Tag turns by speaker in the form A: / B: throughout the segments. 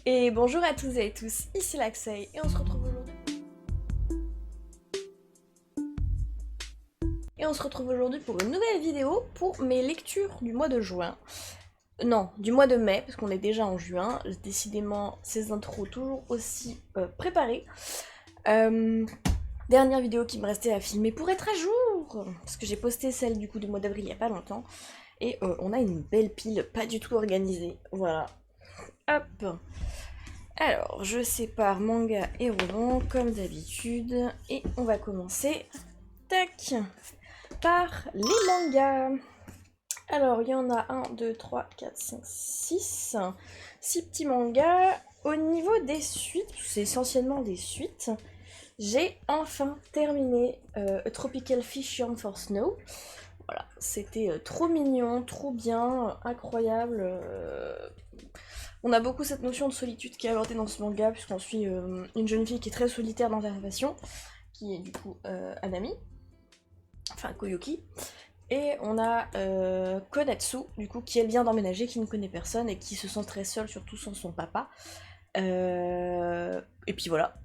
A: Et bonjour à tous et à tous, ici Laxei et on se retrouve aujourd'hui. Pour une nouvelle vidéo pour mes lectures du mois de juin. Non, du mois de mai, parce qu'on est déjà en juin. Décidément, ces intros toujours aussi préparées. Dernière vidéo qui me restait à filmer pour être à jour, parce que j'ai posté celle du coup du mois d'avril il y a pas longtemps. Et on a une belle pile, pas du tout organisée. Voilà. Hop. Alors, je sépare manga et roman comme d'habitude. Et on va commencer, tac, par les mangas. Alors, il y en a 1, 2, 3, 4, 5, 6. 6 petits mangas. Au niveau des suites, c'est essentiellement des suites, j'ai enfin terminé A Tropical Fish Yearn for Snow. Voilà, c'était trop mignon, trop bien, incroyable. On a beaucoup cette notion de solitude qui est abordée dans ce manga, puisqu'on suit une jeune fille qui est très solitaire dans sa passion, qui est du coup Anami, enfin Koyuki. Et on a Konatsu, du coup, qui elle vient d'emménager, qui ne connaît personne et qui se sent très seule, surtout sans son papa. Et puis voilà,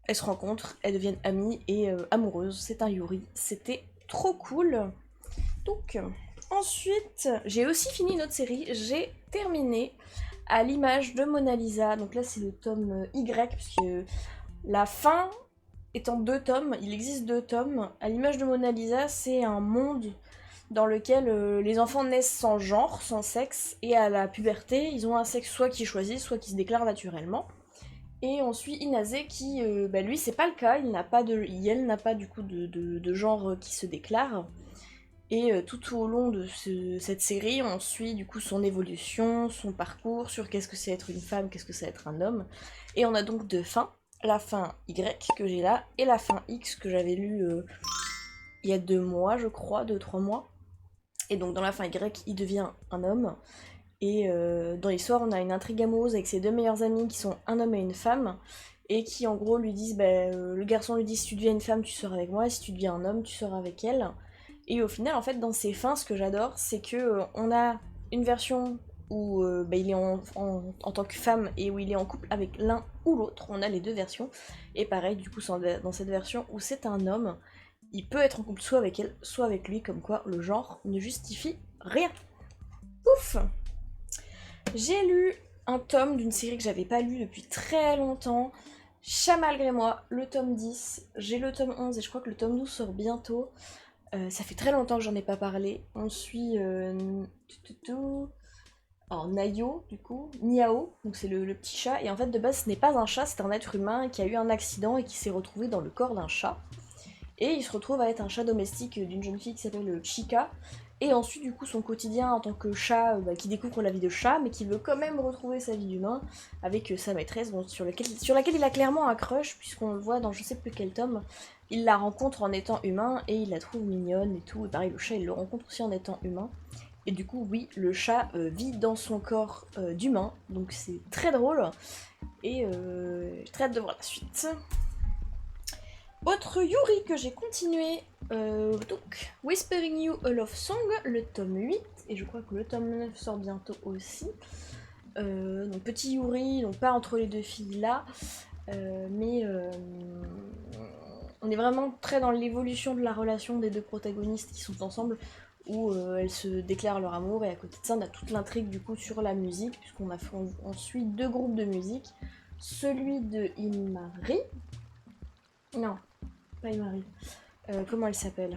A: elles se rencontrent, elles deviennent amies et amoureuses. C'est un Yuri, c'était trop cool. Donc, ensuite, j'ai aussi fini une autre série. J'ai terminé À l'image de Mona Lisa. Donc là, c'est le tome Y, puisque la fin est en 2 tomes. Il existe 2 tomes. À l'image de Mona Lisa, c'est un monde dans lequel les enfants naissent sans genre, sans sexe, et à la puberté, ils ont un sexe soit qu'ils choisissent, soit qui se déclare naturellement. Et on suit Inase qui, lui, c'est pas le cas, elle n'a pas du coup de genre qui se déclare. Et tout au long de cette série, on suit du coup son évolution, son parcours sur qu'est-ce que c'est être une femme, qu'est-ce que c'est être un homme. Et on a donc 2 fins. La fin Y que j'ai là, et la fin X que j'avais lue il y a 2 mois, je crois, 2-3 mois. Et donc dans la fin Y, il devient un homme. Et dans l'histoire, on a une intrigue amoureuse avec ses 2 meilleurs amis qui sont un homme et une femme. Et qui en gros lui disent, le garçon lui dit si tu deviens une femme, tu seras avec moi, si tu deviens un homme, tu seras avec elle. Et au final, en fait, dans ces fins, ce que j'adore, c'est que on a une version où il est en tant que femme et où il est en couple avec l'un ou l'autre. On a les 2 versions. Et pareil, du coup, dans cette version où c'est un homme, il peut être en couple soit avec elle, soit avec lui, comme quoi le genre ne justifie rien. Ouf. J'ai lu un tome d'une série que j'avais pas lu depuis très longtemps. Chat malgré moi, le tome 10. J'ai le tome 11 et je crois que le tome 12 sort bientôt. Ça fait très longtemps que j'en ai pas parlé. On suit alors Nayo, du coup, Niao, donc c'est le petit chat. Et en fait, de base, ce n'est pas un chat, c'est un être humain qui a eu un accident et qui s'est retrouvé dans le corps d'un chat. Et il se retrouve à être un chat domestique d'une jeune fille qui s'appelle Chika. Et ensuite, du coup, son quotidien en tant que chat qui découvre la vie de chat, mais qui veut quand même retrouver sa vie d'humain avec sa maîtresse, sur laquelle il a clairement un crush, puisqu'on le voit dans je sais plus quel tome. Il la rencontre en étant humain et il la trouve mignonne et tout. Et pareil, le chat, il le rencontre aussi en étant humain. Et du coup, oui, le chat vit dans son corps d'humain, donc c'est très drôle. Et j'ai très hâte de voir la suite. Autre Yuri que j'ai continué, donc Whispering You a Love Song, le tome 8, et je crois que le tome 9 sort bientôt aussi. Donc petit Yuri, donc pas entre les 2 filles là, mais on est vraiment très dans l'évolution de la relation des 2 protagonistes qui sont ensemble, où elles se déclarent leur amour, et à côté de ça on a toute l'intrigue du coup sur la musique, on suit 2 groupes de musique, celui de Imari, non, pas Imari. Comment elle s'appelle?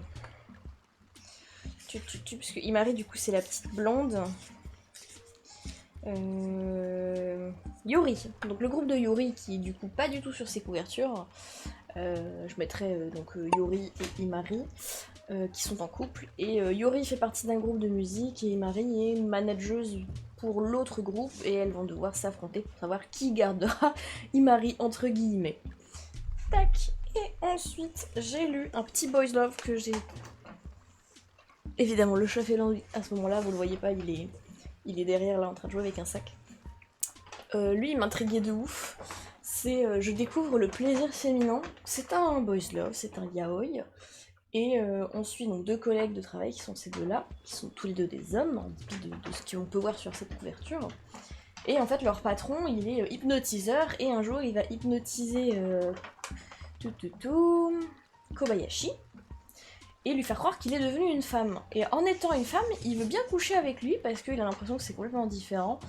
A: Parce que Imari, du coup, c'est la petite blonde. Yuri. Donc le groupe de Yuri qui est du coup pas du tout sur ses couvertures. Je mettrai Yuri et Imari qui sont en couple. Et Yuri fait partie d'un groupe de musique et Imari est manageuse pour l'autre groupe et elles vont devoir s'affronter pour savoir qui gardera Imari entre guillemets. Tac. Et ensuite, j'ai lu un petit boys love que j'ai. Évidemment, le chat félin, à ce moment-là, vous le voyez pas, il est derrière là en train de jouer avec un sac. Lui, il m'intriguait de ouf. C'est je découvre le plaisir féminin. C'est un boys love, c'est un yaoi. Et on suit donc 2 collègues de travail qui sont ces 2-là, qui sont tous les 2 des hommes, en dépit de ce qu'on peut voir sur cette couverture. Et en fait leur patron il est hypnotiseur et un jour il va hypnotiser Kobayashi et lui faire croire qu'il est devenu une femme. Et en étant une femme, il veut bien coucher avec lui parce qu'il a l'impression que c'est complètement différent.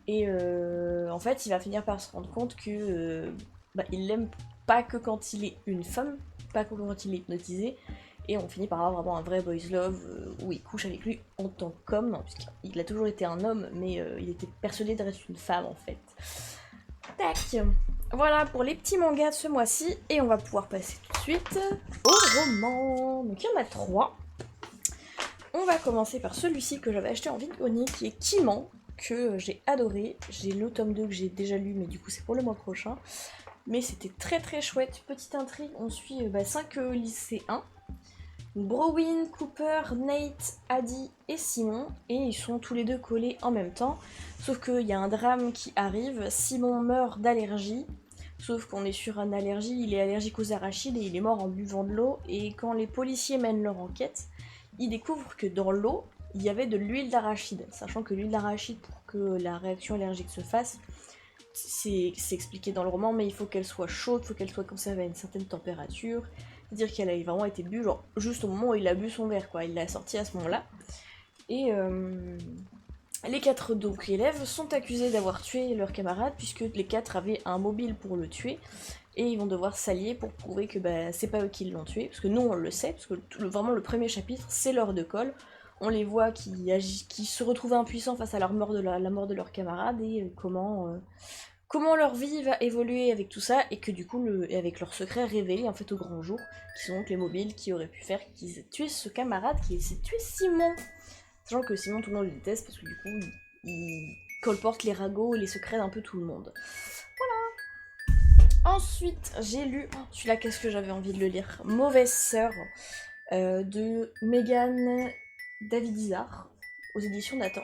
A: Et en fait, il va finir par se rendre compte que il l'aime pas que quand il est une femme, pas que quand il est hypnotisé. Et on finit par avoir vraiment un vrai boys love où il couche avec lui en tant qu'homme, puisqu'il a toujours été un homme, mais il était persuadé d'être une femme en fait. Tac. Voilà pour les petits mangas de ce mois-ci, et on va pouvoir passer tout de suite au roman. Donc il y en a 3. On va commencer par celui-ci que j'avais acheté en vide-grenier, qui est Kiman, que j'ai adoré. J'ai le tome 2 que j'ai déjà lu, mais du coup c'est pour le mois prochain. Mais c'était très très chouette. Petite intrigue, on suit 5 lycéens. Browin, Cooper, Nate, Adi et Simon, et ils sont tous les deux collés en même temps, sauf qu'il y a un drame qui arrive, Simon meurt d'allergie, sauf qu'on est sur une allergie, il est allergique aux arachides et il est mort en buvant de l'eau, et quand les policiers mènent leur enquête, ils découvrent que dans l'eau, il y avait de l'huile d'arachide, sachant que l'huile d'arachide, pour que la réaction allergique se fasse, c'est expliqué dans le roman, mais il faut qu'elle soit chaude, il faut qu'elle soit conservée à une certaine température, dire qu'elle a vraiment été bu, genre juste au moment où il a bu son verre, quoi. Il l'a sorti à ce moment-là. Et les 4 donc élèves sont accusés d'avoir tué leur camarade, puisque les 4 avaient un mobile pour le tuer, et ils vont devoir s'allier pour prouver que c'est pas eux qui l'ont tué, parce que nous on le sait, parce que vraiment le premier chapitre c'est l'heure de colle. On les voit qui se retrouvent impuissants face à la mort de leur camarade, et comment leur vie va évoluer avec tout ça, et que du coup, avec leurs secrets révélés en fait au grand jour, qui sont donc les mobiles qui auraient pu faire qu'ils aient tué ce camarade qui s'est tué Simon. Sachant que Simon, tout le monde le déteste parce que du coup, il colporte les ragots et les secrets d'un peu tout le monde. Voilà. Ensuite, j'ai lu, celui-là, qu'est-ce que j'avais envie de le lire, Mauvaise Sœur, de Megan Davidizar, aux éditions Nathan.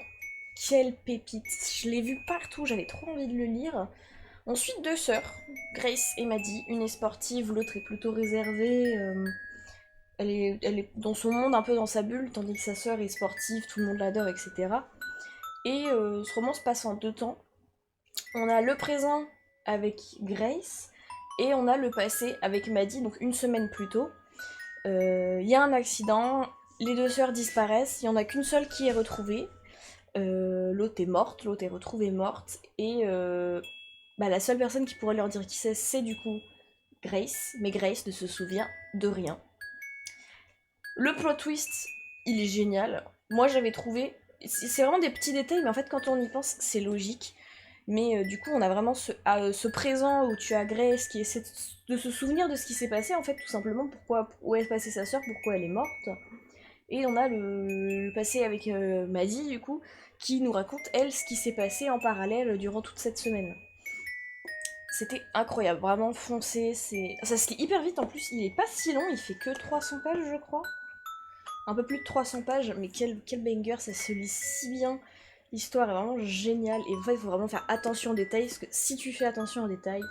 A: Quelle pépite, je l'ai vu partout, j'avais trop envie de le lire. On suit 2 sœurs, Grace et Maddie, une est sportive, l'autre est plutôt réservée, elle est dans son monde, un peu dans sa bulle, tandis que sa sœur est sportive, tout le monde l'adore, etc. Et ce roman se passe en 2 temps. On a le présent avec Grace, et on a le passé avec Maddie, donc une semaine plus tôt. Il y a un accident, les 2 sœurs disparaissent, il n'y en a qu'une seule qui est retrouvée. L'autre est morte, l'autre est retrouvée morte, et la seule personne qui pourrait leur dire qui c'est du coup Grace, mais Grace ne se souvient de rien. Le plot twist, il est génial. Moi j'avais trouvé, c'est vraiment des petits détails, mais en fait quand on y pense, c'est logique. Mais du coup on a vraiment ce présent où tu as Grace qui essaie de se souvenir de ce qui s'est passé, en fait tout simplement, où est passée sa sœur, pourquoi elle est morte. Et on a le passé avec Maddie, du coup, qui nous raconte, elle, ce qui s'est passé en parallèle durant toute cette semaine. C'était incroyable, vraiment foncé, ça se lit hyper vite en plus, il est pas si long, il fait que 300 pages je crois. Un peu plus de 300 pages, mais quel banger, ça se lit si bien. L'histoire est vraiment géniale, et en fait il faut vraiment faire attention aux détails, parce que si tu fais attention aux détails,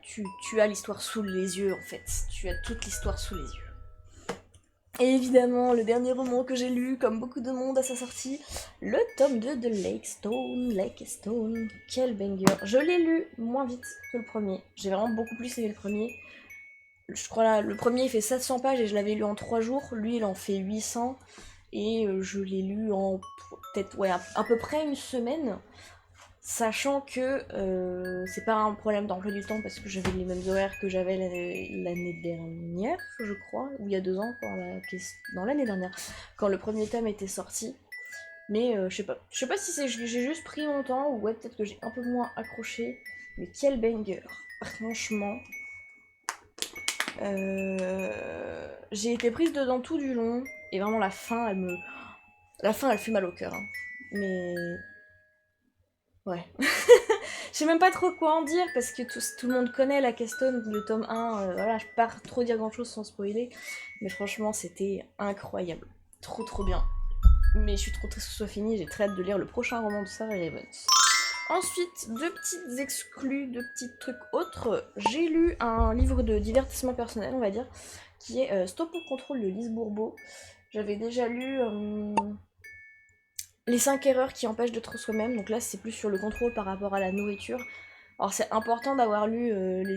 A: tu as l'histoire sous les yeux en fait, tu as toute l'histoire sous les yeux. Et évidemment, le dernier roman que j'ai lu, comme beaucoup de monde à sa sortie, le tome 2 de Lake Stone. Quel banger. Je l'ai lu moins vite que le premier. J'ai vraiment beaucoup plus aimé le premier. Je crois là, le premier il fait 700 pages et je l'avais lu en 3 jours. Lui, il en fait 800. Et je l'ai lu en peut-être, à peu près une semaine. Sachant que c'est pas un problème d'emploi du temps parce que j'avais les mêmes horaires que j'avais l'année dernière, je crois, ou il y a 2 ans, dans l'année dernière, quand le premier tome était sorti. Mais je sais pas si j'ai juste pris mon temps, ou peut-être que j'ai un peu moins accroché, mais quel banger, franchement. J'ai été prise dedans tout du long, et vraiment la fin, elle fait mal au cœur, hein. Mais... ouais. Je sais même pas trop quoi en dire parce que tout le monde connaît la Stone, le tome 1, voilà, je peux pas trop dire grand chose sans spoiler, mais franchement c'était incroyable, trop bien. Mais je suis trop triste que ce soit fini, j'ai très hâte de lire le prochain roman de Sarah Evans. Ensuite, 2 petites exclus, 2 petits trucs autres, j'ai lu un livre de divertissement personnel, on va dire, qui est Stop au contrôle de Lise Bourbeau. J'avais déjà lu les 5 erreurs qui empêchent d'être soi-même, donc là c'est plus sur le contrôle par rapport à la nourriture. Alors c'est important d'avoir lu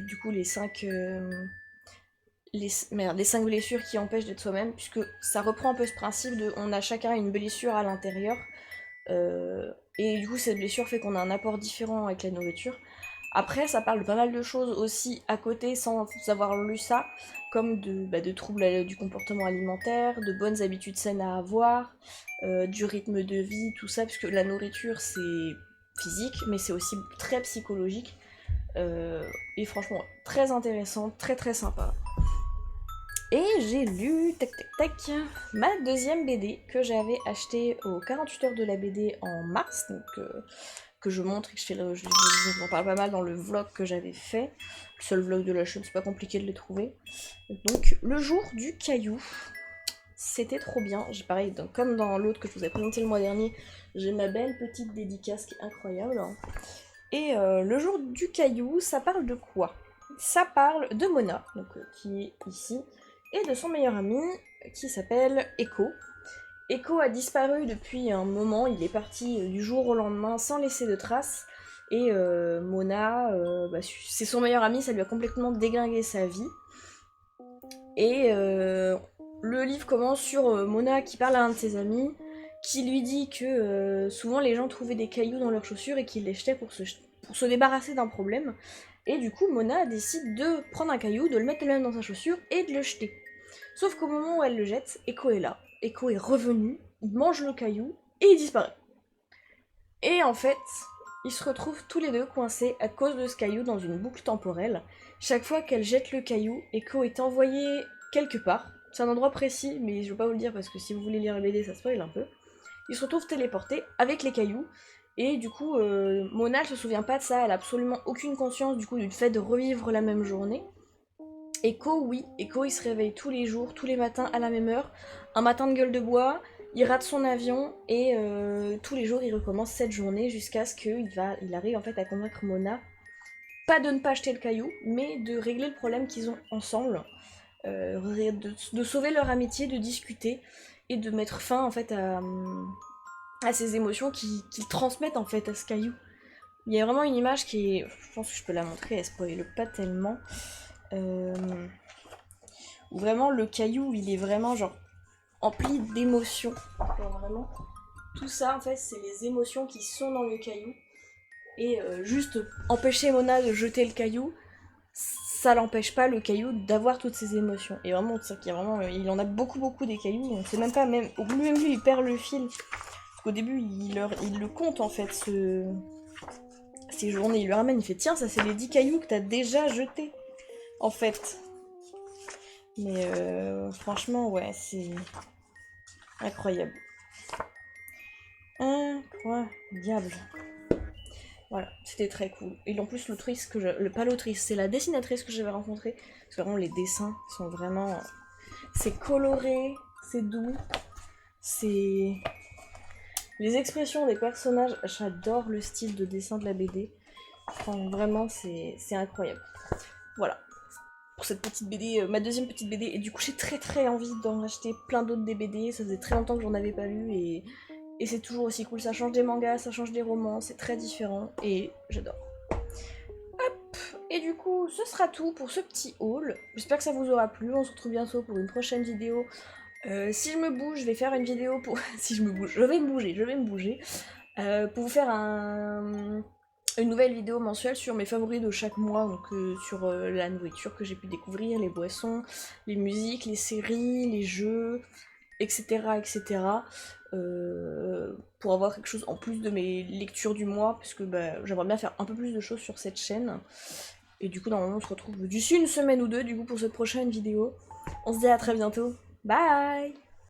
A: du coup les 5 les 5 blessures qui empêchent d'être soi-même, puisque ça reprend un peu ce principe de on a chacun une blessure à l'intérieur, et du coup cette blessure fait qu'on a un apport différent avec la nourriture. Après, ça parle de pas mal de choses aussi à côté sans avoir lu ça, comme de troubles du comportement alimentaire, de bonnes habitudes saines à avoir, du rythme de vie, tout ça, puisque la nourriture c'est physique, mais c'est aussi très psychologique. Et franchement, très intéressant, très très sympa. Et j'ai lu, tac tac tac, ma deuxième BD que j'avais achetée aux 48 heures de la BD en mars, donc que je montre et que je vous en parle pas mal dans le vlog que j'avais fait. Le seul vlog de la chaîne, c'est pas compliqué de les trouver. Donc, le jour du caillou, c'était trop bien. J'ai pareil, donc, comme dans l'autre que je vous ai présenté le mois dernier, j'ai ma belle petite dédicace qui est incroyable. Et le jour du caillou, ça parle de quoi? Ça parle de Mona, donc, qui est ici, et de son meilleur ami qui s'appelle Echo. Echo a disparu depuis un moment, il est parti du jour au lendemain sans laisser de traces. Et Mona, c'est son meilleur ami, ça lui a complètement déglingué sa vie. Et le livre commence sur Mona qui parle à un de ses amis, qui lui dit que souvent les gens trouvaient des cailloux dans leurs chaussures et qu'ils les jetaient pour se débarrasser d'un problème. Et du coup, Mona décide de prendre un caillou, de le mettre elle-même dans sa chaussure et de le jeter. Sauf qu'au moment où elle le jette, Echo est là. Echo est revenu, il mange le caillou et il disparaît. Et en fait, ils se retrouvent tous les deux coincés à cause de ce caillou dans une boucle temporelle. Chaque fois qu'elle jette le caillou, Echo est envoyé quelque part. C'est un endroit précis, mais je vais pas vous le dire parce que si vous voulez lire la BD, ça spoil un peu. Ils se retrouvent téléportés avec les cailloux. Et du coup, Mona, elle se souvient pas de ça, elle a absolument aucune conscience du coup du fait de revivre la même journée. Echo, oui, Echo il se réveille tous les jours, tous les matins à la même heure. Un matin de gueule de bois, il rate son avion et tous les jours il recommence cette journée jusqu'à ce qu'il arrive en fait à convaincre Mona, pas de ne pas acheter le caillou, mais de régler le problème qu'ils ont ensemble, de sauver leur amitié, de discuter et de mettre fin en fait à ces émotions qu'ils transmettent en fait à ce caillou. Il y a vraiment une image qui est, je pense que je peux la montrer, elle spoile pas tellement. Où vraiment le caillou il est vraiment genre empli d'émotions. Genre vraiment tout ça en fait c'est les émotions qui sont dans le caillou. Et juste empêcher Mona de jeter le caillou, ça l'empêche pas le caillou d'avoir toutes ces émotions. Et vraiment c'est qu'il y a vraiment, il en a beaucoup des cailloux. On sait même pas même même lui il perd le fil. Parce qu'au début il le compte en fait ces journées. Il lui ramène, il fait tiens ça c'est les 10 cailloux que t'as déjà jetés en fait. Mais franchement, ouais, c'est incroyable. Incroyable. Voilà, c'était très cool. Et en plus, l'autrice pas l'autrice, c'est la dessinatrice que j'avais rencontrée. Parce que vraiment, les dessins sont vraiment. C'est coloré, c'est doux, c'est. Les expressions des personnages, j'adore le style de dessin de la BD. Enfin, vraiment, c'est incroyable. Voilà. Pour cette petite BD, ma deuxième petite BD, et du coup j'ai très envie d'en acheter plein d'autres des BD, ça faisait très longtemps que j'en avais pas lu, et c'est toujours aussi cool, ça change des mangas, ça change des romans, c'est très différent, et j'adore. Hop, et du coup ce sera tout pour ce petit haul, j'espère que ça vous aura plu, on se retrouve bientôt pour une prochaine vidéo. Si je me bouge, je vais faire une vidéo pour... si je me bouge, je vais me bouger, pour vous faire une nouvelle vidéo mensuelle sur mes favoris de chaque mois, donc sur la nourriture que j'ai pu découvrir, les boissons, les musiques, les séries, les jeux, etc. Pour avoir quelque chose en plus de mes lectures du mois, parce que j'aimerais bien faire un peu plus de choses sur cette chaîne. Et du coup, normalement, on se retrouve d'ici une semaine ou deux, du coup, pour cette prochaine vidéo. On se dit à très bientôt. Bye!